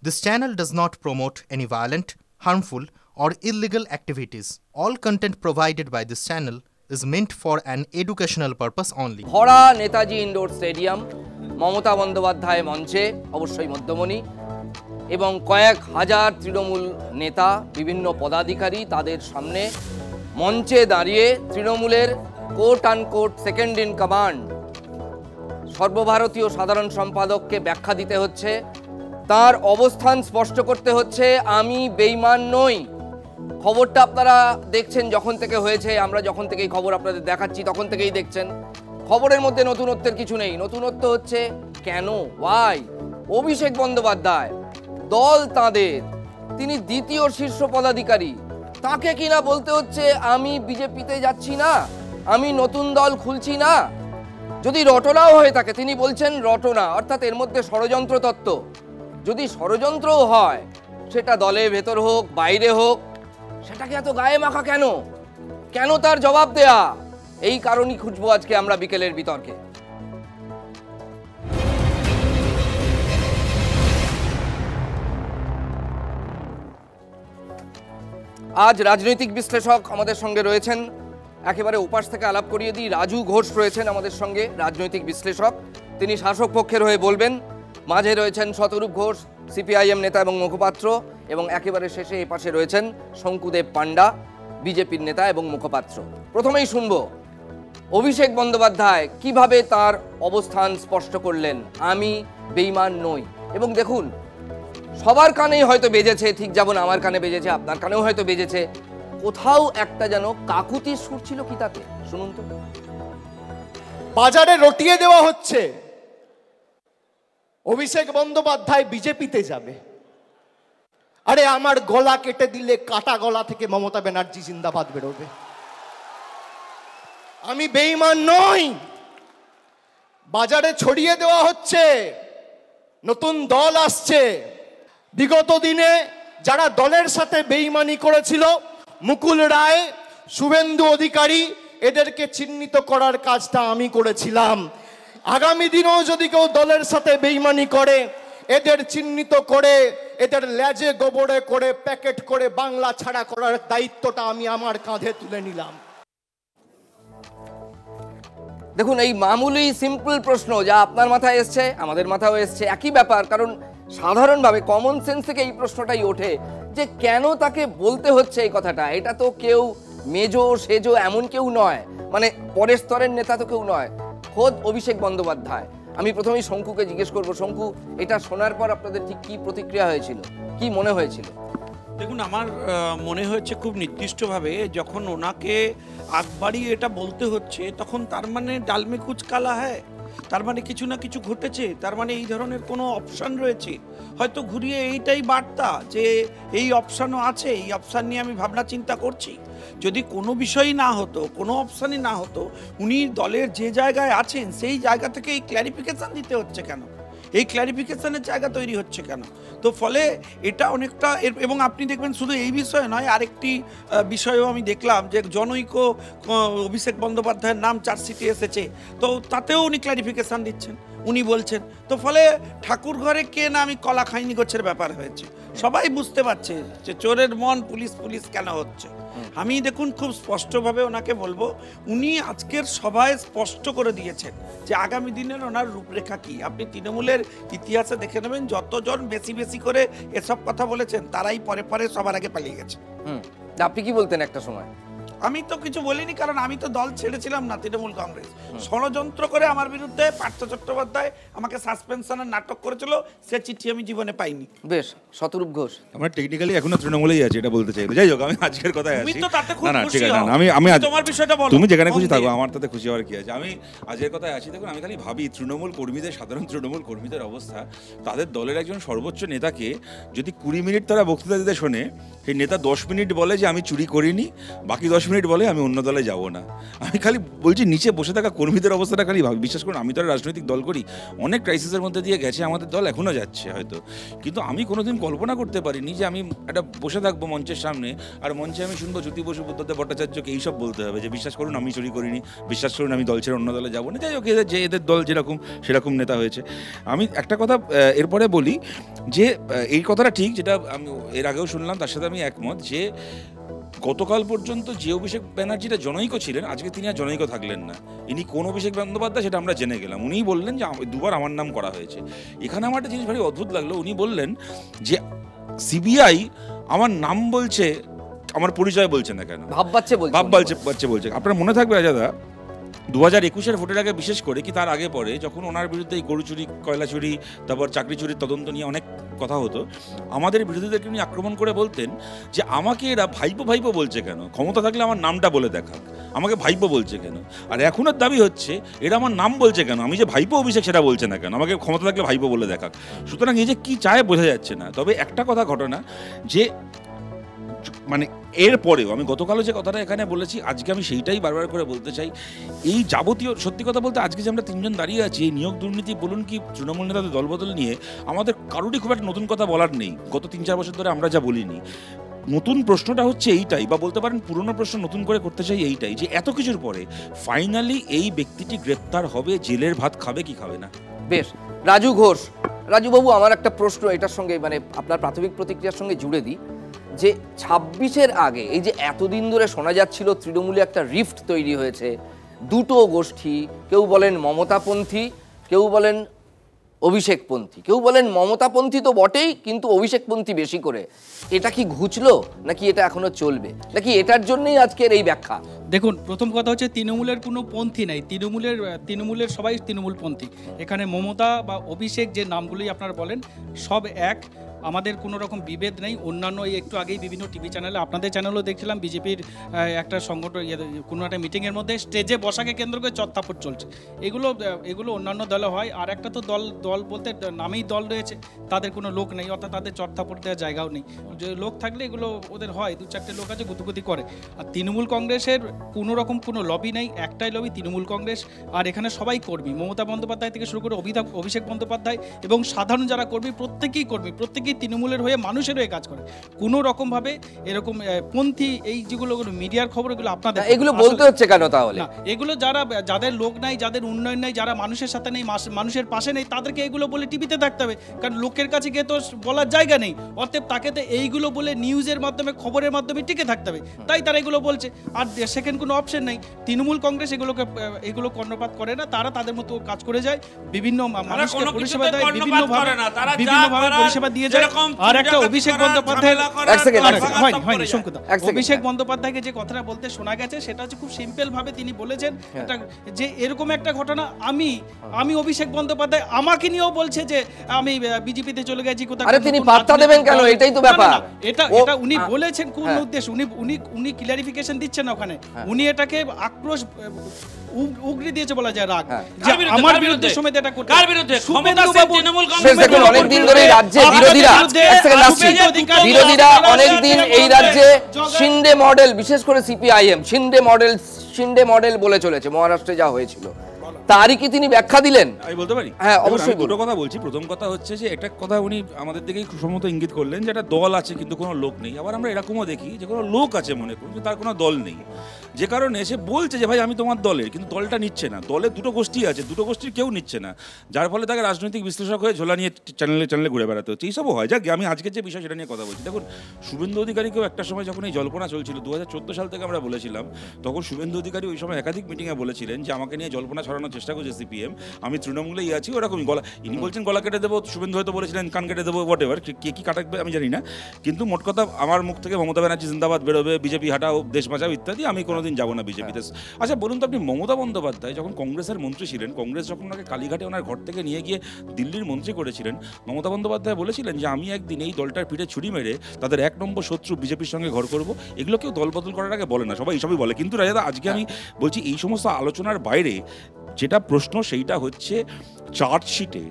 This channel does not promote any violent, harmful, or illegal activities. All content provided by this channel is meant for an educational purpose only. ভরা Netaji indoor stadium, Mamata Bandyopadhyay মঞ্চে, অবশ্যই মধ্যমণি, এবং কয়েক হাজার তৃণমূল নেতা, বিভিন্ন পদাধিকারী তাদের সামনে মঞ্চে দাঁড়িয়ে তৃণমূলের coat unquote second in command সর্বভারতীয় সাধারণ সম্পাদককে ব্যাখ্যা দিতে হচ্ছে, তার অবস্থান স্পষ্ট করতে হচ্ছে, আমি বেঈমান নই। খবরটা আপনারা দেখছেন যখন থেকে হয়েছে, আমরা যখন থেকে এই খবর আপনাদের দেখাচ্ছি তখন থেকেই দেখছেন। খবরের মধ্যে নতুনত্বের কিছু নেই, নতুনত্ব হচ্ছে কেন, ওয়াই। অভিষেক বন্দ্যোপাধ্যায়, দল তাঁদের, তিনি দ্বিতীয় শীর্ষ পদাধিকারী, তাকে কিনা বলতে হচ্ছে আমি বিজেপিতে যাচ্ছি না, আমি নতুন দল খুলছি না। যদি রটনাও হয়ে থাকে, তিনি বলছেন রটনা, অর্থাৎ এর মধ্যে ষড়যন্ত্র তত্ত্ব। যদি ষড়যন্ত্রও হয়, সেটা দলের ভেতর হোক বাইরে হোক, সেটাকে এত গায়ে মাখা কেন, কেন তার জবাব দেয়া? এই কারণই খুঁজবো আজকে আমরা বিকেলের বিতর্কে। আজ রাজনৈতিক বিশ্লেষক আমাদের সঙ্গে রয়েছেন, একেবারে উপাস থেকে আলাপ করিয়ে দিই, রাজু ঘোষ রয়েছেন আমাদের সঙ্গে, রাজনৈতিক বিশ্লেষক, তিনি শাসক পক্ষের হয়ে বলবেন। মাঝে রয়েছেন শতরূপ ঘোষ, সিপিআইএম নেতা এবং মুখপাত্র, এবং একেবারে শেষে এ পাশে রয়েছেন শঙ্কুদেব পান্ডা, বিজেপির নেতা এবং মুখপাত্র। প্রথমেই শুনব অভিষেক বন্দ্যোপাধ্যায় কিভাবে তার অবস্থান স্পষ্ট করলেন, আমি বেঈমান নই। এবং দেখুন, সবার কানেই হয়তো বেজেছে, ঠিক যেমন আমার কানে বেজেছে, আপনার কানেও হয়তো বেজেছে, কোথাও একটা যেন কাকুতির সুর ছিল কি তাতে? শুনুন তো। বাজারে রটিয়ে দেওয়া হচ্ছে অভিষেক বন্দ্যোপাধ্যায় বিজেপিতে যাবে। আরে আমার গলা কেটে দিলে কাটা গলা থেকে মমতা ব্যানার্জি জিন্দাবাদ বেরোবে। আমি বেঈমান নই। বাজারে ছড়িয়ে দেওয়া হচ্ছে নতুন দল আসছে। বিগত দিনে যারা দলের সাথে বেঈমানি করেছিল, মুকুল রায়, শুভেন্দু অধিকারী, এদেরকে চিহ্নিত করার কাজটা আমি করেছিলাম। আগামী দিনেও যদি কেউ দলের সাথে বেঈমানি করে, এদের চিহ্নিত করে, এদের লেজে গোবরে করে প্যাকেট করে বাংলা ছাড়া করার দায়িত্বটা আমি আমার কাঁধে তুলে নিলাম। দেখুন, এই মামুলি সিম্পল প্রশ্ন যা আপনার মাথায় এসছে, আমাদের মাথায় এসছে, একই ব্যাপার। কারণ সাধারণভাবে কমন সেন্স থেকে এই প্রশ্নটাই ওঠে যে কেন তাকে বলতে হচ্ছে এই কথাটা। এটা তো কেউ মেজো সেজো এমন কেউ নয়, মানে পরের স্তরের নেতা তো কেউ নয়, খোদ অভিষেক বন্দ্যোপাধ্যায়। আমি প্রথমেই শঙ্কুকে জিজ্ঞেস করবো, শঙ্কু, এটা শোনার পর আপনাদের ঠিক কি প্রতিক্রিয়া হয়েছিল, কি মনে হয়েছিল? দেখুন, আমার মনে হয়েছে খুব নির্দিষ্টভাবে যখন ওনাকে আগ বাড়িয়ে এটা বলতে হচ্ছে, তখন তার মানে ডালমে কুচ কালা হ্যায়, তার মানে কিছু না কিছু ঘটেছে, তার মানে এই ধরনের কোনো অপশান রয়েছে। হয়তো ঘুরিয়ে এইটাই বার্তা যে এই অপশানও আছে, এই অপশান নিয়ে আমি ভাবনা চিন্তা করছি। যদি কোনো বিষয়ই না হতো, কোনো অপশানই না হতো, উনি দলের যে জায়গায় আছেন সেই জায়গা থেকে এই ক্ল্যারিফিকেশান দিতে হচ্ছে কেন, এই ক্ল্যারিফিকেশনের জায়গা তৈরি হচ্ছে কেন? তো ফলে এটা অনেকটা, এবং আপনি দেখবেন শুধু এই বিষয়ে নয়, আরেকটি বিষয়েও আমি দেখলাম যে জনৈক অভিষেক বন্দ্যোপাধ্যায়ের নাম চার্জশিটে এসেছে, তো তাতেও উনি ক্ল্যারিফিকেশান দিচ্ছেন, উনি বলছেন। তো ফলে ঠাকুর ঘরে কে না আমি কলা খাইনি গোছের ব্যাপার হয়েছে। সবাই বুঝতে পারছে যে চোরের মন পুলিশ পুলিশ কেন হচ্ছে। আমি দেখুন খুব স্পষ্টভাবে ওনাকে বলবো, উনি আজকের সভায় স্পষ্ট করে দিয়েছেন যে আগামী দিনের ওনার রূপরেখা কি। আপনি তৃণমূলের ইতিহাসে দেখে নেবেন, যতজন বেশি বেশি করে এসব কথা বলেছেন তারাই পরে পরে সবার আগে পালিয়ে গেছে। আপনি কি বলতেন একটা সময়? আমি তো কিছু বলিনি, কারণ আমি তো দল ছেড়েছিলাম না, তৃণমূল কংগ্রেস। ষড়যন্ত্র করে আমার বিরুদ্ধে পার্থ চট্টোপাধ্যায় আমাকে সাসপেনশনের নাটক করেছিল, সে চিঠি আমি জীবনে পাইনি। বেশ, শতরূপ ঘোষ, আমরা টেকনিক্যালি এখনো তৃণমূলেই আছি, এটা বলতে চাই। যাই হোক, আমি আজকের কথায় আছি। তুমি তো তাতে খুব না, খুশি ঠিক আছে, হও। আমি তোমার বিষয়টা বলো। তুমি যেখানে খুশি থাকো, আমার তাতে খুশি হওয়ার কি আছে। আমি আজকের কথায় আছি। দেখুন, আমি খালি ভাবি তৃণমূল কর্মীদের, সাধারণ তৃণমূল কর্মীদের অবস্থা। তাদের দলের একজন সর্বোচ্চ নেতাকে যদি 20 মিনিট তারা বক্তৃতা দিতে শোনে, সেই নেতা 10 মিনিট বলে যে আমি চুরি করিনি, বাকি 10 মিনিট বলে আমি অন্য দলে যাব না। আমি খালি বলছি নিচে বসে থাকা কর্মীদের অবস্থাটা খালি ভাবি। বিশ্বাস করুন, আমি তো রাজনৈতিক দল করি, অনেক ক্রাইসিসের মধ্যে দিয়ে গেছে আমাদের দল, এখনও যাচ্ছে হয়তো, কিন্তু আমি কোনোদিন কল্পনা করতে পারিনি যে আমি একটা বসে থাকবো মঞ্চের সামনে, আর মঞ্চে আমি শুনবো জ্যোতি বসু, বুদ্ধদেব ভট্টাচার্যকে এইসব বলতে হবে যে বিশ্বাস করুন আমি চুরি করিনি, বিশ্বাস করুন আমি দল ছেড়ে অন্য দলে যাবো না। যাই হোক, যে এদের দল যেরকম সেরকম নেতা হয়েছে। আমি একটা কথা এরপরে বলি যে এই কথাটা ঠিক, যেটা আমি এর আগেও শুনলাম, তার সাথে আমি একমত, যে গতকাল পর্যন্ত যে অভিষেক ব্যানার্জিটা জনৈক ছিলেন, আজকে তিনি আর জনৈক থাকলেন না। ইনি কোন অভিষেক বন্দ্যোপাধ্যায় সেটা আমরা জেনে গেলাম। উনিই বললেন যে দুবার আমার নাম করা হয়েছে। এখানে আমার একটা জিনিস ভারী অদ্ভুত লাগলো, উনি বললেন যে সিবিআই আমার নাম বলছে, আমার পরিচয় বলছে না কেন, ভাব বাচ্চে বলছে। আপনার মনে থাকবে রাজাদা, 2021-এর ভোটের আগে, বিশেষ করে কি তার আগে পরে, যখন ওনার বিরুদ্ধে এই গরু চুরি, কয়লা চুরি, তারপর চাকরি চুরির তদন্ত নিয়ে অনেক কথা হতো, আমাদের বিরোধীদেরকে উনি আক্রমণ করে বলতেন যে আমাকে এরা ভাইপো ভাইপো বলছে কেন, ক্ষমতা থাকলে আমার নামটা বলে দেখাক, আমাকে ভাইপো বলছে কেন। আর এখনের দাবি হচ্ছে এরা আমার নাম বলছে কেন, আমি যে ভাইপো অভিষেক সেটা বলছে না কেন, আমাকে ক্ষমতা থাকলে ভাইপো বলে দেখাক। সুতরাং এই যে কি চায় বোঝা যাচ্ছে না। তবে একটা কথা ঘটনা, যে মানে এরপরেও আমি গতকালও যে কথাটা এখানে বলেছি, আজকে আমি সেইটাই বারবার করে বলতে চাই। এই যাবতীয় সত্যি কথা বলতে, আজকে যে আমরা তিনজন দাঁড়িয়ে আছি, এই নিয়োগ দুর্নীতি বলুন কি তৃণমূল নেতাদের দলবদল নিয়ে, আমাদের কারোরই খুব একটা নতুন কথা বলার নেই। গত 3-4 বছর ধরে আমরা যা বলিনি। নতুন প্রশ্নটা হচ্ছে এইটাই, বা বলতে পারেন পুরনো প্রশ্ন নতুন করে করতে চাই এইটাই, যে এত কিছুর পরে ফাইনালি এই ব্যক্তিটি গ্রেপ্তার হবে, জেলের ভাত খাবে কি খাবে না। বেশ, রাজু ঘোষ, রাজুবাবু, আমার একটা প্রশ্ন এটার সঙ্গে, মানে আপনার প্রাথমিক প্রতিক্রিয়ার সঙ্গে জুড়ে দিই, যে 26-এর আগে এই যে এতদিন ধরে শোনা যাচ্ছিল তৃণমূলে একটা রিফট তৈরি হয়েছে, দুটো গোষ্ঠী, কেউ বলেন মমতাপন্থী, কেউ বলেন অভিষেকপন্থী, কেউ বলেন মমতাপন্থী তো বটেই কিন্তু অভিষেকপন্থী বেশি করে, এটা কি ঘুচলো নাকি এটা এখনো চলবে, নাকি এটার জন্যই আজকের এই ব্যাখ্যা? দেখুন, প্রথম কথা হচ্ছে তৃণমূলের কোনো পন্থী নাই, তৃণমূলের সবাই তৃণমূলপন্থী। এখানে মমতা বা অভিষেক যে নামগুলি আপনারা বলেন সব এক, আমাদের কোনো রকম বিভেদ নেই। অন্যান্য এই একটু আগেই বিভিন্ন টিভি চ্যানেলে, আপনাদের চ্যানেলও দেখছিলাম, বিজেপির একটা সংগঠন কোনো একটা মিটিংয়ের মধ্যে স্টেজে বসাকে কেন্দ্র করে চত্তাপট চলছে। এগুলো অন্যান্য দলে হয়। আর একটা তো দল বলতে নামেই দল রয়েছে, তাদের কোনো লোক নেই, অর্থাৎ তাদের চত্তাপট দেওয়ার জায়গাও নেই। যে লোক থাকলে এগুলো ওদের হয়, 2-4টে লোক আছে গুতুগুতি করে। আর তৃণমূল কংগ্রেসের কোনো রকম কোনো লবি নেই, একটাই লবি তৃণমূল কংগ্রেস। আর এখানে সবাই কর্মী, মমতা বন্দ্যোপাধ্যায় থেকে শুরু করে অভিষেক বন্দ্যোপাধ্যায় এবং সাধারণ যারা কর্মী, প্রত্যেকেই তৃণমূলের হয়ে, মানুষের হয়ে কাজ করে। কোনো রকমভাবে এরকম পন্থী এই যেগুলো মিডিয়ার খবর, এগুলো আপনাদের এগুলো বলতে হচ্ছে কেন তাহলে? এগুলো যাদের লোক নাই, যাদের উন্নয়ন নাই, যারা মানুষের সাথে নেই, মানুষের পাশে নেই, তাদেরকে এইগুলো বলে টিভিতে থাকতে হবে, কারণ লোকের কাছে গিয়ে তো বলার জায়গা নেই। অতএব তাকে তো এইগুলো বলে নিউজের মাধ্যমে, খবরের মাধ্যমে টিকে থাকতে হবে, তাই তারা এগুলো বলছে। আর সেকেন্ড কোনো অপশন নেই। তৃণমূল কংগ্রেস এগুলো কর্ণপাত করে না, তারা তাদের মতো কাজ করে যায়, বিভিন্ন মানুষকে পরিষেবা দেয়, বিভিন্নভাবে পরিষেবা দিয়ে যায়। আর একটা অভিষেক বন্দ্যোপাধ্যায়, অভিষেক বন্দ্যোপাধ্যায়কে যে কথাটা বলতে শোনা গেছে, সেটা হচ্ছে খুব সিম্পল ভাবে তিনি বলেছেন যে এরকম একটা ঘটনা, আমি অভিষেক বন্দ্যোপাধ্যায় আমাকে নিয়েও বলছে যে আমি বিজেপিতে চলে গেছি, কোথায়। আরে তিনি পাত্তা দেবেন কেন? এটাই তো ব্যাপার। এটা উনি বলেছেন কোন উদ্দেশ্য, উনি ক্লিয়ারিফিকেশন দিচ্ছেন না ওখানে। উনি এটাকে আক্রোশ উগরে দিয়েছে বলা যায়, রাগ, যে আমার বিরুদ্ধে সমেত এটা করতে। কার বিরুদ্ধে? তৃণমূল কংগ্রেস। দেখুন, অনেকদিন ধরে রাজ্যে বিরোধীরা অনেকদিন এই রাজ্যে শিন্ডে মডেল, বিশেষ করে সিপিআইএম শিন্ডে মডেল বলে চলেছে। মহারাষ্ট্রে যা হয়েছিল তারই কি তিনি ব্যাখ্যা দিলেন? আমি বলতে পারি? হ্যাঁ, অবশ্যই। দুটো কথা বলছি। প্রথম কথা হচ্ছে যে একটা কথা উনি আমাদের দিকেই খুব সম্ভবত ইঙ্গিত করলেন যে একটা দল আছে কিন্তু কোনো লোক নেই। আবার আমরা এরকমও দেখি যে কোনো লোক আছে মনে করুন, তার কোনো দল নেই, যে কারণে সে বলছে যে ভাই আমি তোমার দলের, কিন্তু দলটা নিচ্ছে না। দলে দুটো গোষ্ঠী আছে, দুটো গোষ্ঠীর কেউ নিচ্ছে না, যার ফলে তাকে রাজনৈতিক বিশ্লেষক হয়ে ঝোলা নিয়ে চ্যানেলে ঘুরে বেড়াতে হচ্ছে। এইসবও হয়। যাক, আমি আজকের যে বিষয় সেটা নিয়ে কথা বলছি। দেখুন, শুভেন্দু অধিকারীকেও একটা সময় যখন এই জল্পনা চলছিল, 2014 সাল থেকে আমরা বলেছিলাম, তখন শুভেন্দু অধিকারী ওই সময় একাধিক মিটিংয়ে বলেছিলেন যে আমাকে নিয়ে জল্পনা ছড়ানোর চেষ্টা করছে সিপিএম, আমি তৃণমূলেই আছি, ওরকমই গলা। ইনি বলছেন গলা কেটে দেবো, শুভেন্দু হয়তো বলেছিলেন কান কেটে দেবো, হোয়াট এভার, কে কি কাটাকবে আমি জানি না। কিন্তু মোট কথা, আমার মুখ থেকে মমতা ব্যানার্জি জিন্দাবাদ বেরোবে, বিজেপি হাটাও, দেশ বাঁচাও ইত্যাদি, আমি কোনোদিন যাবো না বিজেপিতে। আচ্ছা বলুন তো, আপনি মমতা বন্দ্যোপাধ্যায় যখন কংগ্রেসের মন্ত্রী ছিলেন, কংগ্রেস যখন ওনাকে কালীঘাটে ওনার ঘর থেকে নিয়ে গিয়ে দিল্লির মন্ত্রী করেছিলেন, মমতা বন্দ্যোপাধ্যায় বলেছিলেন যে আমি একদিন এই দলটার পিঠে ছুরি মেরে তাদের 1 নম্বর শত্রু বিজেপির সঙ্গে ঘর করব। এগুলো কেউ দল বদল করার আগে বলে না, সবাই এইসবই বলে। কিন্তু রাজাদা, আজকে আমি বলছি এই সমস্ত আলোচনার বাইরে যেটা প্রশ্ন সেইটা হচ্ছে চার্জশিটে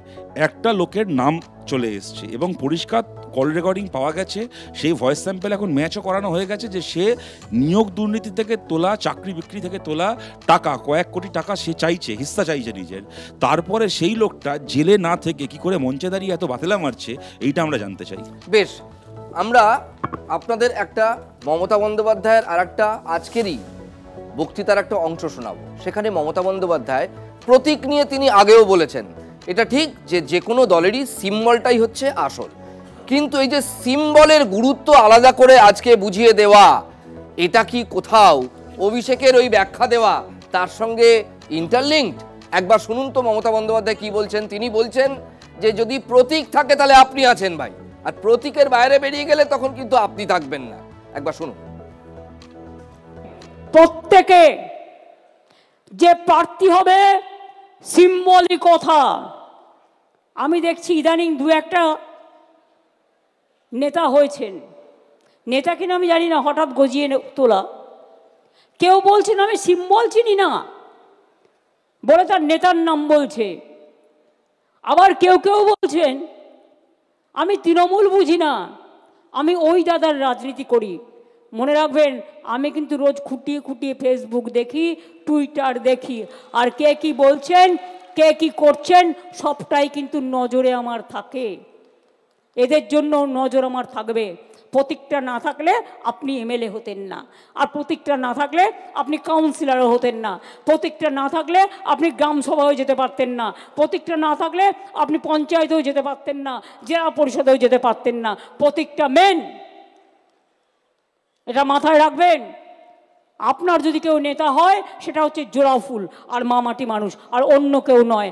একটা লোকের নাম চলে এসছে এবং পরিষ্কার কল রেকর্ডিং পাওয়া গেছে, সেই ভয়েস স্যাম্পল এখন ম্যাচও করানো হয়ে গেছে যে সে নিয়োগ দুর্নীতি থেকে তোলা, চাকরি বিক্রি থেকে তোলা টাকা, কয়েক কোটি টাকা সে চাইছে, হিস্সা চাইছে নিজের। তারপরে সেই লোকটা জেলে না থেকে কি করে মঞ্চে দাঁড়িয়ে এত বাতিলা মারছে, এইটা আমরা জানতে চাই। বেশ, আমরা আপনাদের একটা মমতা বন্দ্যোপাধ্যায়ের আর একটা আজকেরই বক্তৃতার একটা অংশ শোনাবো। সেখানে মমতা বন্দ্যোপাধ্যায় প্রতীক নিয়ে তিনি আগেও বলেছেন, এটা ঠিক যে কোনো দলেরই সিম্বলটাই হচ্ছে আসল, কিন্তু এই যে সিম্বলের গুরুত্ব আলাদা করে আজকে বুঝিয়ে দেওয়া, এটা কি কোথাও অভিষেকের ওই ব্যাখ্যা দেওয়া তার সঙ্গে ইন্টারলিঙ্কড? একবার শুনুন তো মমতা বন্দ্যোপাধ্যায় কি বলছেন। তিনি বলছেন যে যদি প্রতীক থাকে তাহলে আপনি আছেন ভাই, আর প্রতীকের বাইরে বেরিয়ে গেলে তখন কিন্তু আপনি থাকবেন না। একবার শুনুন। প্রত্যেকে যে প্রার্থী হবে সিম্বলিক কথা। আমি দেখছি ইদানিং দু একটা নেতা হয়েছেন, নেতা কিনা আমি জানি না, হঠাৎ গজিয়ে তোলা। কেউ বলছেন আমি সিম্বল চিনি না বলে তার নেতার নাম বলছে, আবার কেউ কেউ বলছেন আমি তৃণমূল বুঝি না, আমি ওই দাদার রাজনীতি করি। মনে রাখবেন, আমি কিন্তু রোজ খুঁটিয়ে খুঁটিয়ে ফেসবুক দেখি, টুইটার দেখি, আর কে কি বলছেন, কে কি করছেন, সবটাই কিন্তু নজরে আমার থাকে। এদের জন্য নজর আমার থাকবে। প্রতীকটা না থাকলে আপনি এমএলএ হতেন না, আর প্রতীকটা না থাকলে আপনি কাউন্সিলরও হতেন না, প্রতীকটা না থাকলে আপনি গ্রাম সভায় যেতে পারতেন না, প্রতীকটা না থাকলে আপনি পঞ্চায়েতেও যেতে পারতেন না, জেলা পরিষদেও যেতে পারতেন না। প্রতীকটা মেন, এটা মাথায় রাখবেন। আপনার যদি কেউ নেতা হয় সেটা হচ্ছে জোড়া ফুল আর মামাটি মানুষ, আর অন্য কেউ নয়।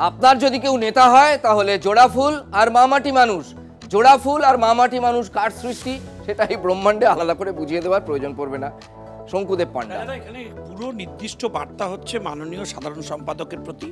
আপনার যদি কেউ নেতা হয় তাহলে জোড়া ফুল আর মামাটি মানুষ। জোড়া ফুল আর মামাটি মানুষ কার সৃষ্টি সেটা এই ব্রহ্মাণ্ডে আলাদা করে বুঝিয়ে দেওয়ার প্রয়োজন পড়বে না। শঙ্কুদেব পান্ডা, এখানে পুরো নির্দিষ্ট বার্তা হচ্ছে মাননীয় সাধারণ সম্পাদকের প্রতি,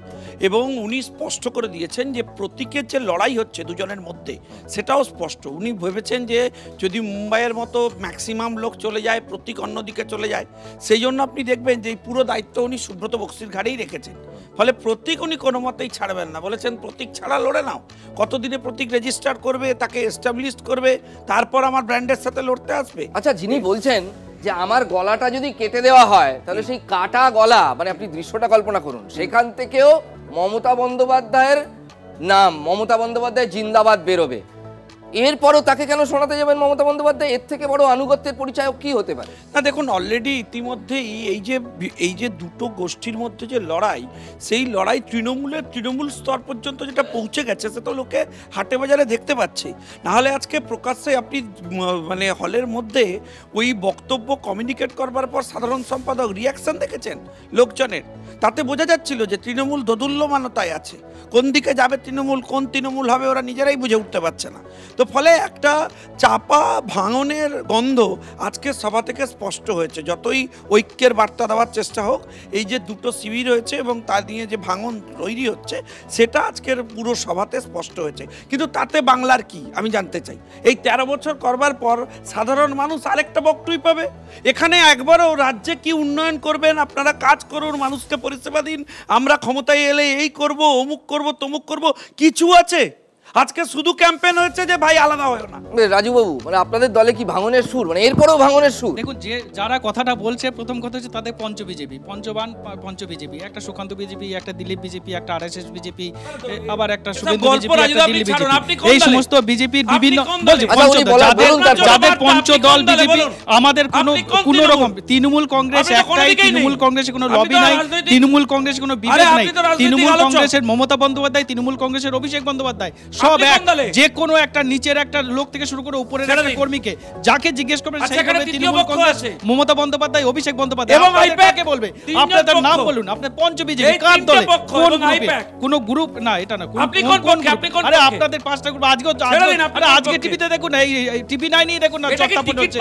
এবং উনি স্পষ্ট করে দিয়েছেন যে প্রতীকের যে লড়াই হচ্ছে দুজনের মধ্যে সেটাও স্পষ্ট। উনি ভেবেছেন যে যদি মুম্বাইয়ের মতো ম্যাক্সিমাম লোক চলে যায়, প্রতীক অন্যদিকে চলে যায়, সেই জন্য আপনি দেখবেন যে এই পুরো দায়িত্ব উনি সুব্রত বক্সির ঘাড়েই রেখেছেন। ফলে প্রতীক উনি কোনো মতেই ছাড়বেন না, বলেছেন প্রতীক ছাড়া লড়ে নাও, কতদিনে প্রতীক রেজিস্টার করবে, তাকে এস্টাবলিশ করবে, তারপর আমার ব্র্যান্ডের সাথে লড়তে আসবে। আচ্ছা, যিনি বলছেন যে আমার গলাটা যদি কেটে দেওয়া হয় তাহলে সেই কাটা গলা, মানে আপনি দৃশ্যটা কল্পনা করুন, সেখান থেকেও মমতা বন্দ্যোপাধ্যায়ের নাম, মমতা বন্দ্যোপাধ্যায় জিন্দাবাদ বেরোবে। এরপরও তাকে কেন শোনাতে যাবেন মমতা বন্দ্যোপাধ্যায়? এর থেকে বড় আনুগত্যের পরিচয় কি হতে পারে? না দেখুন, অলরেডি ইতিমধ্যেই এই যে দুটো গোষ্ঠীর মধ্যে যে লড়াই, সেই লড়াই তৃণমূল স্তর পর্যন্ত যেটা পৌঁছে গেছে সে তো লোকে হাটে বাজারে দেখতে পাচ্ছে। নাহলে আজকে প্রকাশ্যে আপনি মানে হলের মধ্যে ওই বক্তব্য কমিউনিকেট করবার পর সাধারণ সম্পাদক রিয়াকশন দেখেছেন লোকজনের, তাতে বোঝা যাচ্ছিল যে তৃণমূল দোদুল্যমানতায় আছে। কোন দিকে যাবে তৃণমূল, কোন তৃণমূল হবে ওরা নিজেরাই বুঝে উঠতে পারছে না। তো ফলে একটা চাপা ভাঙনের গন্ধ আজকের সভা থেকে স্পষ্ট হয়েছে। যতই ঐক্যের বার্তা দেওয়ার চেষ্টা হোক, এই যে দুটো শিবির হয়েছে এবং তা নিয়ে যে ভাঙন তৈরি হচ্ছে সেটা আজকের পুরো সভাতে স্পষ্ট হয়েছে। কিন্তু তাতে বাংলার কি আমি জানতে চাই। এই 13 বছর করবার পর সাধারণ মানুষ আরেকটা বক্তব্য পাবে। এখানে একবারও রাজ্যে কি উন্নয়ন করবেন, আপনারা কাজ করুন, মানুষকে পরিষেবা দিন, আমরা ক্ষমতায় এলে এই করব, অমুক করব, তমুক করব, কিছু আছে? আজকে শুধু ক্যাম্পেইন হচ্ছে যে ভাই আলাদা হয় না। রাজু বাবু, মানে আপনাদের দলে কি ভাঙনের সুর, মানে এরপরেও ভাঙনের সুর? দেখুন, যে যারা কথাটা বলছে, প্রথম কথা হচ্ছে তাদের পঞ্চ বিজেপি, পঞ্চ বিজেপি, একটা সুকান্ত বিজেপি, একটা দিলীপ বিজেপি, একটা আরএসএস বিজেপি, আবার একটা শুভেন্দু বিজেপি, একটা দিল্লি বিজেপি, এই সমস্ত বিজেপির বিভিন্ন যাদের পঞ্চদল বিজেপি। আমাদের কোনো রকম তৃণমূল কংগ্রেস একটাই, তৃণমূল কংগ্রেসে কোনো লবি নাই, তৃণমূল কংগ্রেসে কোনো বিভেদ নাই। তৃণমূল কংগ্রেসের মমতা বন্দ্যোপাধ্যায়, তৃণমূল কংগ্রেসের অভিষেক বন্দ্যোপাধ্যায় সব এক। যে কোনো একটা নিচের একটা লোক থেকে শুরু করে উপরের একটা কর্মীকে যাকে জিজ্ঞেস করবেন সেই বলবে তৃণমূল কংগ্রেস, মমতা বন্দ্যোপাধ্যায়, অভিষেক বন্দ্যোপাধ্যায়। এবং কাকে বলবে? আপনাদের নাম বলুন, আপনার পঞ্চ বিজেপি কার দলে, কোন গ্রুপে? কোন গ্রুপ না, এটা না, কোন? আরে আপনাদের পাঁচটা গ্রুপ। আজকে টিভিতে দেখুন, এই টিভি 9 নিয়ে দেখুন না, চত্তাপট হচ্ছে,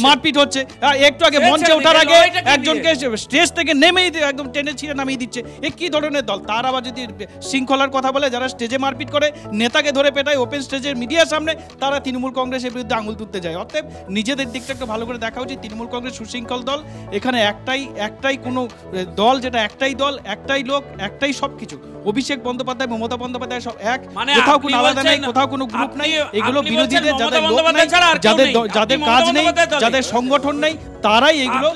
মারপিট হচ্ছে। একটু আগে মঞ্চে ওঠার আগে একজনকে স্টেজ থেকে নেমেই একদম টেনে ছিঁড়ে নামিয়ে দিচ্ছে। এ কি ধরনের দল? তার আবার যদি শৃঙ্খলার কথা বলে, যারা স্টেজে মারপিট করে নেতাকে ধরে পেটায় ওপেন স্টেজের মিডিয়ার সামনে, তারা তৃণমূল কংগ্রেসের বিরুদ্ধে আঙুল তুলতে যায়। অতএব নিজেদের দিকটা একটু ভালো করে দেখা উচিত। তৃণমূল কংগ্রেস সুশৃঙ্খল দল, এখানে একটাই কোনো দল, যেটা একটাই দল, একটাই লোক, একটাই সব কিছু। অভিষেক বন্দ্যোপাধ্যায়, মমতা বন্দ্যোপাধ্যায় সব এক, কোথাও কোনো আলাদা নেই, কোথাও কোনো গ্রুপ নাই। এগুলো বিরোধীদের, যাদের লোক নাই, যাদের কাজ নেই, যাদের সংগঠন নেই, তারাই এগুলো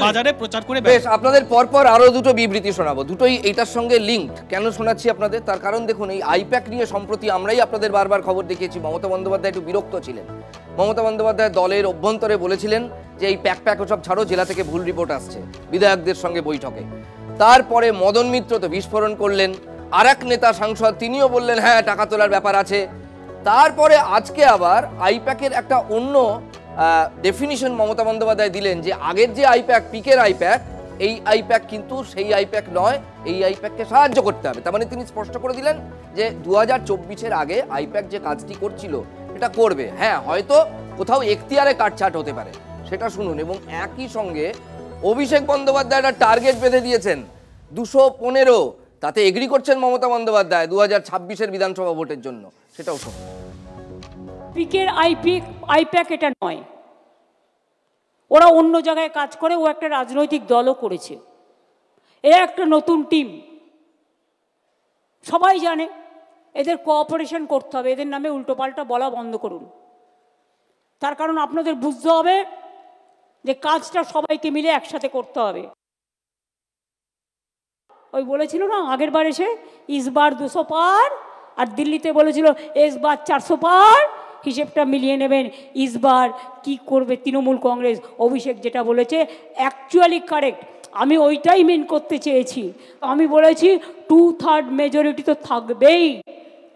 বাজারে প্রচার করে। বেশ, আপনাদের পরপর আরো দুটো বিবৃতি শোনাবো, দুটোই এইটার সঙ্গে লিঙ্কড। কেন শোনাচ্ছি আপনাদের? তার কারণ দেখুন, এই আইপ্যাক নিয়ে সম্প্রতি আমরাই আপনাদের বারবার খবর দেখিয়েছি, মমতা বন্দ্যোপাধ্যায় একটু বিরক্ত ছিলেন। মমতা বন্দ্যোপাধ্যায় দলের অভ্যন্তরে বলেছিলেন যে এই প্যাক ওসব ছাড়ো, জেলা থেকে ভুল রিপোর্ট আসছে বিধায়কদের সঙ্গে বৈঠকে। তারপরে মদন মিত্র তো বিস্ফোরণ করলেন, আর এক নেতা সাংসদ তিনিও বললেন হ্যাঁ টাকা তোলার ব্যাপার আছে। তারপরে আজকে আবার আইপ্যাকের একটা অন্য ডেফিনিশন মমতা বন্দ্যোপাধ্যায় দিলেন, যে আগের যে আইপ্যাক, পিকের আইপ্যাক, এই আইপ্যাক কিন্তু সেই আইপ্যাক নয়, এই আইপ্যাককে সাহায্য করতে হবে। তার মানে তিনি স্পষ্ট করে দিলেন যে 2024-এর আগে আইপ্যাক যে কাজটি করছিল এটা করবে। হ্যাঁ, হয়তো কোথাও এখতিয়ারে কাটছাট হতে পারে, সেটা শুনুন। এবং একই সঙ্গে অভিষেক বন্দ্যোপাধ্যায় একটা টার্গেট বেঁধে দিয়েছেন 215, তাতে এগ্রি করছেন মমতা বন্দ্যোপাধ্যায় 2026-এর বিধানসভা ভোটের জন্য, সেটাও শুনুন। পিকের আইপ্যাক এটা নয়, ওরা অন্য জায়গায় কাজ করে, ও একটা রাজনৈতিক দলও করেছে। এরা একটা নতুন টিম, সবাই জানে। এদের কোঅপারেশন করতে হবে, এদের নামে উল্টোপাল্টা বলা বন্ধ করুন। তার কারণ আপনাদের বুঝতে হবে যে কাজটা সবাইকে মিলে একসাথে করতে হবে। ওই বলেছিল না আগের বার এসে ইসবার 200 পার, আর দিল্লিতে বলেছিল এসবার 400 পার, হিসেবটা মিলিয়ে নেবেন। ইসবার কি করবে তৃণমূল কংগ্রেস, অভিষেক যেটা বলেছে অ্যাকচুয়ালি কারেক্ট। আমি ওইটাই মেন করতে চেয়েছি। আমি বলেছি 2/3 মেজরিটি তো থাকবেই,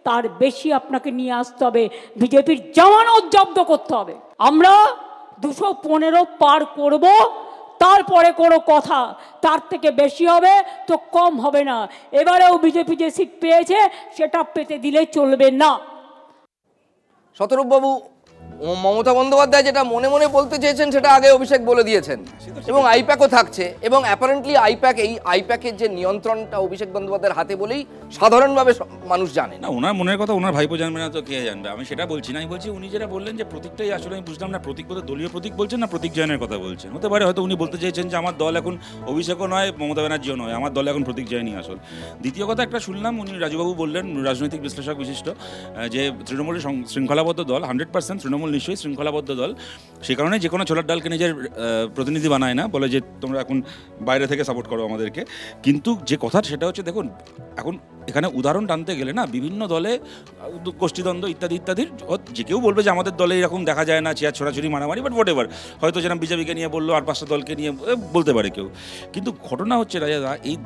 তার বেশি আপনাকে নিয়ে আসতে হবে, বিজেপির জামানত জব্দ করতে হবে। আমরা 215 পার করব, তারপরে কোনো কথা, তার থেকে বেশি হবে তো কম হবে না। এবারেও বিজেপি যে সিট পেয়েছে সেটা পেতে দিলে চলবে না। শতরূপবাবু, মমতা বন্দ্যোপাধ্যায় যেটা মনে মনে বলতে চেয়েছেন সেটা আগে অভিষেক বলে দিয়েছেন, এবং আইপ্যাকও থাকছে। এবং অ্যাপারেন্টলি আইপ্যাকের যে নিয়ন্ত্রণটা অভিষেক বন্দ্যোপাধ্যায়ের হাতে বলেই সাধারণভাবে মানুষ জানে না। ওনার মনের কথা ওনার ভাইপো জানবে না তো কে জানবে? আমি সেটা বলছি না। আমি বলছি উনি যেটা বললেন যে প্রতীকটাই আসলে আমি বুঝলাম না, প্রতীক বলতে দলীয় প্রতীক বলছেন না প্রতীক জয়নের কথা বলছেন। হতে পারে হয়তো উনি বলতে চেয়েছেন যে আমার দল এখন অভিষেকও নয়, মমতা ব্যানার্জিও নয়, আমার দল এখন প্রতীক জয়নই আসল। দ্বিতীয় কথা একটা শুনলাম, উনি রাজুবাবু বললেন, রাজনৈতিক বিশ্লেষক বিশিষ্ট, যে তৃণমূলের শৃঙ্খলাবদ্ধ দল, 100% তৃণমূল নিশ্চয়ই শৃঙ্খলাবদ্ধ দল। সে কারণে যে কোনো ছোলার ডালকে নিজের প্রতিনিধি বানায় না, বলে যে তোমরা এখন বাইরে থেকে সাপোর্ট করো আমাদেরকে। কিন্তু যে কথা সেটা হচ্ছে, দেখুন এখন এখানে উদাহরণ টানতে গেলে না, বিভিন্ন দলে গোষ্ঠীদ্বন্দ্ব ইত্যাদি ইত্যাদির, যে কেউ বলবে যে আমাদের দলে এরকম দেখা যায় না, চেয়ার ছোড়াছুড়ি মারামারি, বাট হোয়াট এভার, হয়তো যেরকম বিজেপিকে নিয়ে বললো আর 5টা দলকে নিয়ে বলতে পারে কেউ। কিন্তু ঘটনা হচ্ছে রাজাদা, এই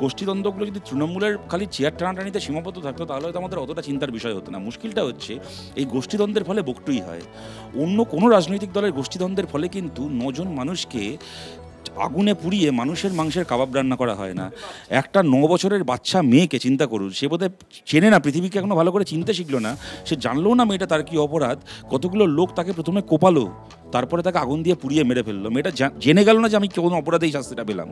গোষ্ঠীদ্বন্দ্বগুলো যদি তৃণমূলের খালি চেয়ার টানাটানিতে সীমাবদ্ধ থাকতো তাহলে হয়তো আমাদের অতটা চিন্তার বিষয় হতো না। মুশকিলটা হচ্ছে এই গোষ্ঠীদ্বন্দ্বের ফলে বকটুই হয়। অন্য কোনো রাজনৈতিক দলের গোষ্ঠীদ্বন্দ্বের ফলে কিন্তু 9 জন মানুষকে আগুনে পুড়িয়ে মানুষের মাংসের কাবাব রান্না করা হয় না। একটা 9 বছরের বাচ্চা মেয়েকে চিন্তা করুন, সে বোধহয় চেনে না, পৃথিবীকে এখনো ভালো করে চিনতে শিখলো না, সে জানলেও না মেয়েটা তার কি অপরাধ। কতগুলো লোক তাকে প্রথমে কোপালো, তারপরে তাকে আগুন দিয়ে পুড়িয়ে মেরে ফেললো। মেয়েটা জেনে গেল না যে আমি কোনো অপরাধেই শাস্তিটা পেলাম।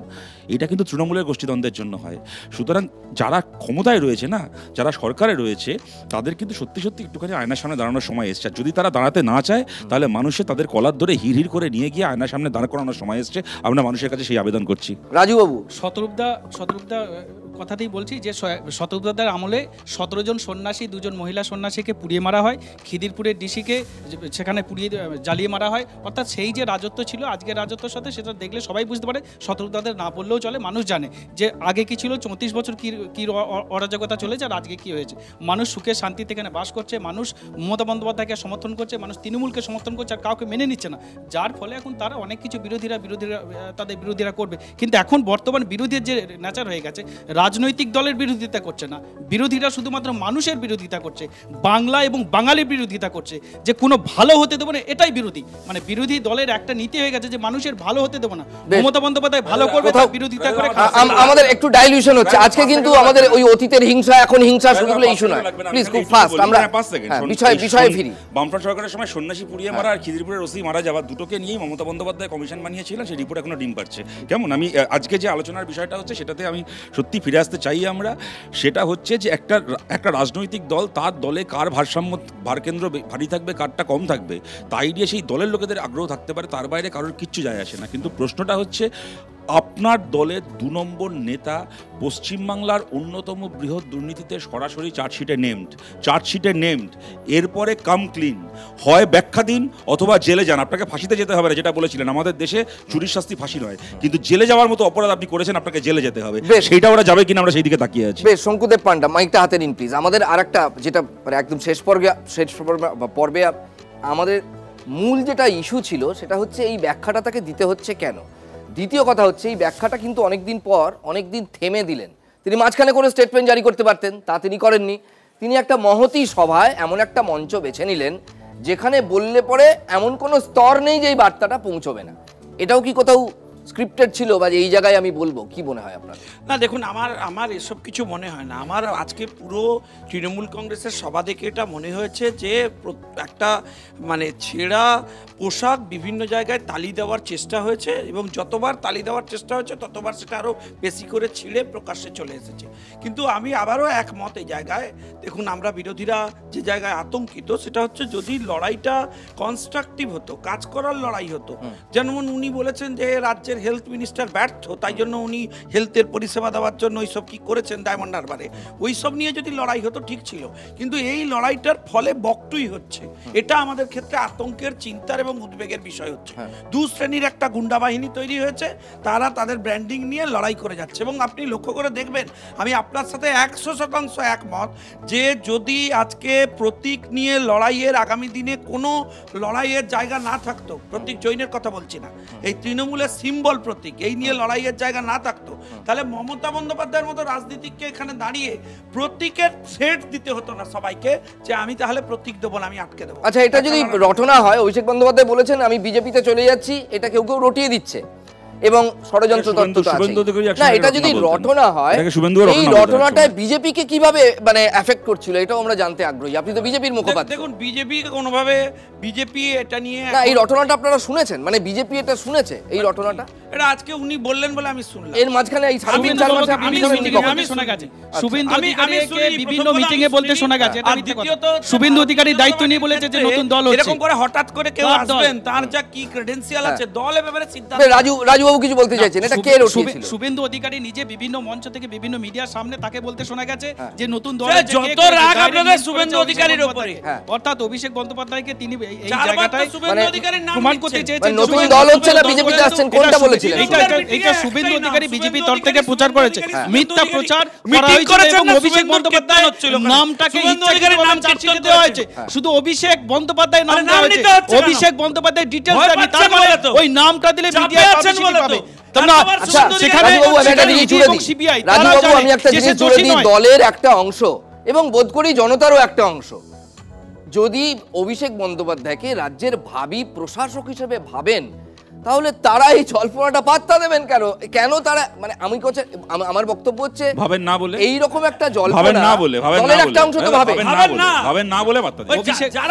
এটা কিন্তু তৃণমূলের গোষ্ঠীদ্বন্দ্বের জন্য হয়। সুতরাং যারা ক্ষমতায় রয়েছে না, যারা সরকারে রয়েছে, তাদের কিন্তু সত্যি সত্যি একটুখানি আয়নার সামনে দাঁড়ানোর সময় এসছে। যদি তারা দাঁড়াতে না চায় তাহলে মানুষে তাদের কলার ধরে হিড় করে নিয়ে গিয়ে আয়নার সামনে দাঁড় করানোর সময় এসছে। আমরা মানুষের কাছে সেই আবেদন করছি। রাজুবাবু, শতরূপদা কথাতেই বলছি যে শতরূপদার আমলে 17 জন সন্ন্যাসী, 2 জন মহিলা সন্ন্যাসীকে পুড়িয়ে মারা হয়, খিদিরপুরের ডিসিকে সেখানে পুড়িয়ে জ্বালিয়ে মারা হয়। অর্থাৎ সেই যে রাজত্ব ছিল আজকের রাজত্বের সাথে, সেটা দেখলে সবাই বুঝতে পারে। শতরূপদাদের না বললেও চলে, মানুষ জানে যে আগে কি ছিল, 34 বছর কি অরাজকতা চলেছে, আর আজকে কি হয়েছে। মানুষ সুখে শান্তিতে এখানে বাস করছে, মানুষ মমতা বন্দ্যোপাধ্যায়কে সমর্থন করছে, মানুষ তৃণমূলকে সমর্থন করছে, আর কাউকে মেনে নিচ্ছে না। যার ফলে এখন তারা অনেক কিছু তাদের বিরোধীরা করবে। কিন্তু এখন বর্তমান বিরোধীর যে নেচার হয়ে গেছে, রাজনৈতিক দলের বিরোধিতা করছে না, বিরোধীরা শুধুমাত্র মানুষের বিরোধিতা করছে, বাংলা এবং বাঙালির বিরোধিতা করছে। যে কোনো ভালো হতে দেবো না, এটাই বিরোধী। মানে বিরোধী দলের একটা নীতি হয়ে গেছে যে মানুষের ভালো হতে দেবো না। মমতা বন্দ্যোপাধ্যায় ভালো করবে, তার বিরোধিতা করে। আমাদের একটু ডাইলিউশন হচ্ছে আজকে, কিন্তু আমাদের ওই অতীতের হিংসা এখন হিংসা শুরুগুলো ইস্যু নয়। প্লিজ খুব ফাস্ট আমরা বিষয়ে ফিরি। বামফ্রন্ট সরকারের সময় সন্ন্যাসী পুড়িয়ে মারা আর খিদিরপুরের ওসি মারা যাওয়া দুটোকে নিয়েই মমতা বন্দ্যোপাধ্যায় কমিশন বানিয়েছিলেন। সেই রিপোর্ট এখনো ডিম পাচ্ছে। কেমন আমি আজকে যে আলোচনার বিষয়টা হচ্ছে সেটাতে আমি সত্যি ফিরে ফিরে আসতে চাই আমরা, সেটা হচ্ছে যে একটা রাজনৈতিক দল তার দলে কার ভারকেন্দ্র ভারী থাকবে, কারটা কম থাকবে, তাই নিয়ে সেই দলের লোকেদের আগ্রহ থাকতে পারে, তার বাইরে কারোর কিচ্ছু যায় আসে না। কিন্তু প্রশ্নটা হচ্ছে আপনার দলের 2 নম্বর নেতা পশ্চিমবাংলার অন্যতম বৃহৎ দুর্নীতিতে সরাসরি চার্জশিটে নেমড, এরপরে কাম ক্লিন, হয় ব্যাখ্যা দিন অথবা জেলে যান, আপনাকে ফাঁসিতে যেতে হবে না, যেটা বলেছিলেন আমাদের দেশে চুরির শাস্তি ফাঁসি নয়, কিন্তু জেলে যাওয়ার মতো অপরাধ আপনি করেছেন, আপনাকে জেলে যেতে হবে, সেইটা ওরা যাবে কিনা আমরা সেই দিকে তাকিয়ে আছি। বেশ, শঙ্কুদেব পান্ডা মাইকটা হাতে নিন প্লিজ। আমাদের আরেকটা যেটা একদম শেষ পর্বে আমাদের মূল যেটা ইস্যু ছিল সেটা হচ্ছে এই ব্যাখ্যাটা তাকে দিতে হচ্ছে কেন। দ্বিতীয় কথা হচ্ছে এই ব্যাখ্যাটা কিন্তু অনেকদিন থেমে দিলেন। তিনি মাঝখানে কোনো স্টেটমেন্ট জারি করতে পারতেন, তা তিনি করেননি। তিনি একটা মহতী সভায় এমন একটা মঞ্চ বেছে নিলেন যেখানে বললে পরে এমন কোনো স্তর নেই যে এই বার্তাটা পৌঁছবে না। এটাও কি কোথাও স্ক্রিপ্টেড ছিল বা এই জায়গায় আমি বলবো, কি মনে হয় আপনার? না দেখুন, আমার এসব কিছু মনে হয় না। আমার আজকে পুরো তৃণমূল কংগ্রেসের সভা দেখে এটা মনে হয়েছে যে একটা মানে ছেঁড়া পোশাক বিভিন্ন জায়গায় তালি দেওয়ার চেষ্টা হয়েছে, এবং যতবার তালি দেওয়ার চেষ্টা হয়েছে ততবার সেটা আরও বেশি করে ছিঁড়ে প্রকাশ্যে চলে এসেছে। কিন্তু আমি আবারও একমত এই জায়গায়। দেখুন, আমরা বিরোধীরা যে জায়গায় আতঙ্কিত সেটা হচ্ছে যদি লড়াইটা কনস্ট্রাকটিভ হতো, কাজ করার লড়াই হতো। যেমন উনি বলেছেন যে রাজ্যের হেলথ মিনিস্টার ব্যর্থ, তাই জন্য উনি হেলথের পরিষেবা দেওয়ার জন্য ওইসব কি করেছেন ডায়মন্ড হারবারে, ওইসব নিয়ে যদি লড়াই হতো ঠিক ছিল। কিন্তু এই লড়াইটার ফলে বকটুই হচ্ছে, এটা আমাদের ক্ষেত্রে আতঙ্কের, চিন্তার এবং উদ্বেগের বিষয় হচ্ছে। দু শ্রেণীর একটা গুন্ডা বাহিনী তৈরি হয়েছে, তারা তাদের ব্র্যান্ডিং নিয়ে লড়াই করে যাচ্ছে। এবং আপনি লক্ষ্য করে দেখবেন, আমি আপনার সাথে 100% একমত যে যদি আজকে প্রতীক নিয়ে লড়াইয়ের আগামী দিনে কোনো লড়াইয়ের জায়গা না থাকতো, প্রতীক জৈনের কথা বলছি না, এই তৃণমূলের সিম্বল প্রতীক, এই নিয়ে লড়াইয়ের জায়গা না থাকতো, তাহলে মমতা বন্দ্যোপাধ্যায়ের মতো রাজনীতিককে এখানে দাঁড়িয়ে প্রতীকের থ্রেট দিতে হতো না সবাইকে যে আমি তাহলে প্রতীক দেবো না, আমি আটকে দেবো। আচ্ছা, এটা যদি রটনা হয়, অভিষেক বন্দ্যোপাধ্যায় বলেছেন আমি বিজেপিতে চলে যাচ্ছি, এটা কেউ রটিয়ে দিচ্ছে এবং ষড়যন্ত্র তত্ত্ব আছে। না, এটা যদি রটনা হয়, এই রটনাটায় বিজেপিকে কিভাবে মানে এফেক্ট করছিল, এটাও আমরা জানতে আগ্রহী। আপনি তো বিজেপির মুখপাত্র। দেখুন, বিজেপি এটা নিয়ে না, এই রটনাটা আপনারা শুনেছেন, মানে বিজেপি এটা শুনেছে এই রটনাটা? এটা আজকে উনি বললেন বলে আমি শুনলাম। এর মাঝখানে এই শুভেন্দু অধিকারীকে বিভিন্ন মিটিং এ বলতে শোনা গেছে, এটা মিথ্যে কথা। শুভেন্দু অধিকারী দায়িত্ব নিয়ে বলেছে যে নতুন দল হচ্ছে, এরকম করে হঠাৎ করে কেউ আসবেন, তার যা কি ক্রেডেন্সিয়াল আছে, দল এভাবে সিদ্ধান্ত। রাজু বাবু কিছু বলতে চাইছেন, এটা কে রটিয়েছিল? শুভেন্দু অধিকারী নিজে বিভিন্ন মঞ্চ থেকে বিভিন্ন মিডিয়ার সামনে তাকে বলতে শোনা গেছে যে নতুন দল হচ্ছে। যত রাগ আপনাদের শুভেন্দু অধিকারীর উপরে, অর্থাৎ অভিষেক বন্দ্যোপাধ্যায়কে তিনি এই জায়গাটায় প্রমাণ করতে চেয়েছেন নতুন দল হচ্ছে না বিজেপিতে আসছেন, কোনটা বলেছিলেন? এটা শুভেন্দু অধিকারী বিজেপি তরফ থেকে প্রচার করেছে, মিথ্যা প্রচার করা হয়েছে এবং অভিষেক বন্দ্যোপাধ্যায় নামটাকে ইচ্ছাকৃতভাবে চার্জশিটে দেওয়া হয়েছে। শুধু অভিষেক বন্দ্যোপাধ্যায় নাম দেওয়া হয়েছে, অভিষেক বন্দ্যোপাধ্যায় ডিটেইলস জানি, তার মানে ওই নামটা দিলে মিডিয়া পাবলিসিটি পাবে। দলের একটা অংশ এবং বোধ করি জনতারও একটা অংশ যদি অভিষেক বন্দ্যোপাধ্যায়কে রাজ্যের ভাবী প্রশাসক হিসেবে ভাবেন, তাহলে তারা এই জল্পনাটা পাত্তা দেবেন কেন? কেন তারা মানে আমার বক্তব্য হচ্ছে ভাবেন না বলে এইরকম একটা জল্পনা দলের একটা অংশ তো ভাবেন না বলে পাত্তা দেন।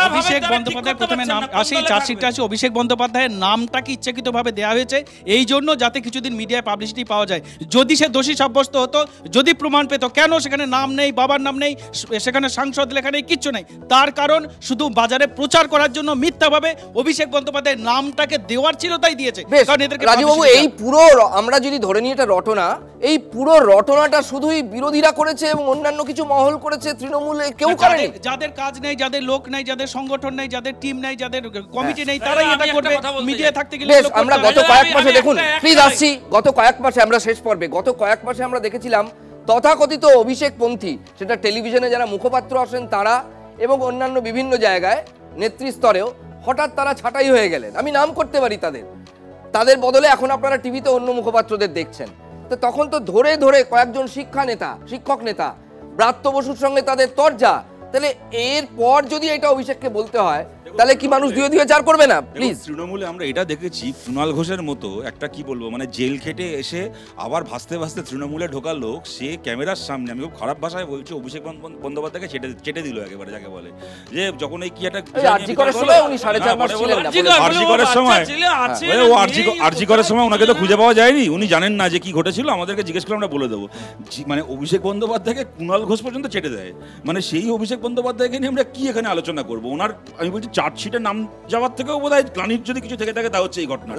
অভিষেক বন্দ্যোপাধ্যায় প্রথমে নাম আসে, চার্জশিটে আসে, অভিষেক বন্দ্যোপাধ্যায়ের নামটাকে ইচ্ছাকৃতভাবে দেওয়া হয়েছে এই জন্য যাতে কিছুদিন মিডিয়ায় পাবলিসিটি পাওয়া যায়। যদি সে দোষী সাব্যস্ত হতো, যদি প্রমাণ পেত, কেন সেখানে নাম নেই, বাবার নাম নেই, সেখানে সাংসদ লেখা নেই, কিচ্ছু নেই, তার কারণ শুধু বাজারে প্রচার করার জন্য মিথ্যাভাবে অভিষেক বন্দ্যোপাধ্যায়ের নামটাকে দেওয়ার ছিল, তাই দিয়েছে। রাজুবাবু, এই পুরো আমরা যদি ধরে নিই এটা রটনা, এই পুরো রটনাটা শুধুই বিরোধীরা করেছে এবং অন্যান্য কিছু মহল করেছে, তৃণমূলে কেউ করেনি। যাদের কাজ নেই, যাদের লোক নেই, যাদের সংগঠন নেই, যাদের টিম নেই, যাদের কমিটি নেই, তারাই এটা করবে। মিডিয়া থাকতে গেলে আমরা গত কয়েক মাসে দেখুন, প্লিজ আসছি, গত কয়েক মাসে আমরা শেষ পর্বে গত কয়েক মাসে আমরা দেখেছিলাম তথাকথিত অভিষেক পন্থী, সেটা টেলিভিশনে যারা মুখপাত্র আসেন তারা এবং অন্যান্য বিভিন্ন জায়গায় নেতৃস্তরেও হঠাৎ তারা ছাঁটাই হয়ে গেলেন। আমি নাম করতে পারি তাদের বদলে এখন আপনারা টিভিতে অন্য মুখপাত্রদের দেখছেন। তো তখন তো ধরে ধরে কয়েকজন শিক্ষক নেতা ব্রাত্য বসুর সঙ্গে তাদের তরজা, তাহলে এরপর যদি এটা অভিষেককে বলতে হয় তাহলে কি মানুষ দুয়ে দুয়ে চার করবে না? প্লিজ। তৃণমূলে আমরা এটা দেখেছি, কুণাল ঘোষের মতো একটা কি বলবো মানে জেল খেটে এসে আবার ভাসতে ভাসতে তৃণমূলে ঢোকা লোক, সে ক্যামেরার সামনে, আমি খুব খারাপ ভাষায় বলছি, অভিষেক বন্দ্যোপাধ্যায়কে চেটে দিল একেবারে, যাকে বলে যে যখন এই কি একটা আরজি করার সময় উনি 4.5 মাস ছিলেন না, আরজি করার সময় ও আরজি করার সময় ওনাকে তো খুঁজে পাওয়া যায়নি, উনি জানেন না যে কি ঘটেছিল, আমাদেরকে জিজ্ঞেস করে আমরা বলে দেবো। মানে অভিষেক বন্দ্যোপাধ্যায়কে কুণাল ঘোষ পর্যন্ত চেটে দেয়, মানে সেই অভিষেক বন্দ্যোপাধ্যায়কে নিয়ে আমরা কি এখানে আলোচনা করবো? ওনার আমি বলছি চার্জশিটে নাম যাওয়ার থেকেও বোধহয় গ্লানির যদি কিছু থেকে থাকে তা হচ্ছে এই ঘটনা।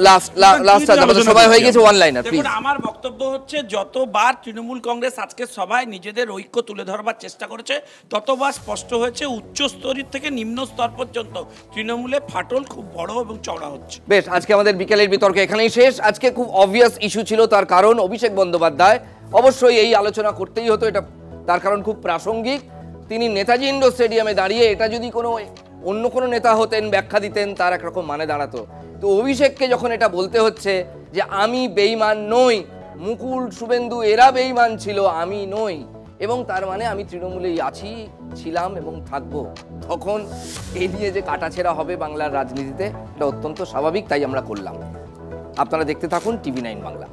সবাই হয়ে গেছে ওয়ান লাইনার। দেখুন, আমার বক্তব্য হচ্ছে যতবার তৃণমূল কংগ্রেস আজকে সবাই নিজেদের ঐক্য তুলে ধরবার চেষ্টা করেছে, ততবার স্পষ্ট হয়েছে উচ্চ স্তরের থেকে নিম্ন স্তর পর্যন্ত তৃণমূলে ফাটল খুব বড় এবং চওড়া হচ্ছে। বেশ, আজকে আমাদের বিকেলের বিতর্ক এখানেই শেষ। আজকে খুব অবভিয়াস ইস্যু ছিল, তার কারণ অভিষেক বন্দ্যোপাধ্যায়, অবশ্যই এই আলোচনা করতেই হতো, এটা তার কারণ খুব প্রাসঙ্গিক। তিনি নেতাজি ইন্ডোর স্টেডিয়ামে দাঁড়িয়ে, এটা যদি অন্য কোনো নেতা হতেন ব্যাখ্যা দিতেন তার একরকম মানে দাঁড়াতো, তো অভিষেককে যখন এটা বলতে হচ্ছে যে আমি বেঈমান নই, মুকুল শুভেন্দু এরা বেঈমান ছিল, আমি নই, এবং তার মানে আমি তৃণমূলেই আছি, ছিলাম এবং থাকবো, তখন এই নিয়ে যে কাটাছেঁড়া হবে বাংলার রাজনীতিতে, এটা অত্যন্ত স্বাভাবিক, তাই আমরা করলাম। আপনারা দেখতে থাকুন TV9 বাংলা।